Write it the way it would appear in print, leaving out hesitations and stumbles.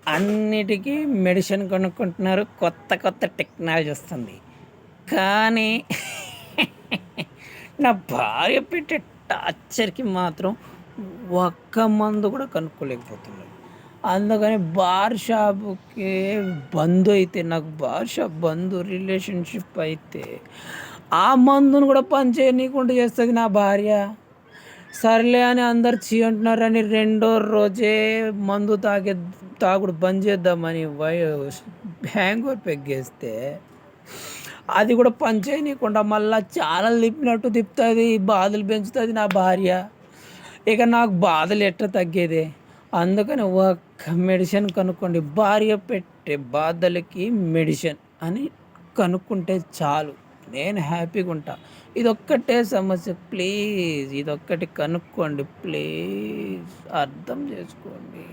అన్నిటికీ మెడిసిన్ కొనుక్కుంటున్నారు. కొత్త కొత్త టెక్నాలజీ వస్తుంది. కానీ నా భార్య పెట్టే టార్చర్‌కి మాత్రం ఒక్క మందు కూడా కనుక్కోలేకపోతున్నాను. అందుకని బార్ షాపుకి బందయితే నాకు బార్ షాప్ రిలేషన్‌షిప్ అయితే ఆ మందును కూడా పని చేయనీయకుండా చేస్తది నా భార్య. సర్లే అని అందరు ఛీ అంటున్నారని రెండో రోజే మందు తాగుడు బంద్ చేద్దామని హ్యాంగోవర్ పెగ్గేస్తే అది కూడా పని చేయనీయకుండా మళ్ళా ఛానల్ తిప్పినట్టు తిప్పుతది. బాధలు పెంచుతది నా భార్య. ఇక నాకు బాధలు ఎట్లా తగ్గేది? అందుకని ఒక్క మెడిసిన్ కనుక్కోండి. భార్య పెట్టే బాధలకి మెడిసిన్ అని కనుక్కుంటే చాలు. నేను హ్యాపీగుంటా. ఇదొక్కటే సమస్య. ప్లీజ్ ఇదొక్కటి కనుక్కోండి. ప్లీజ్ అర్థం చేసుకోండి.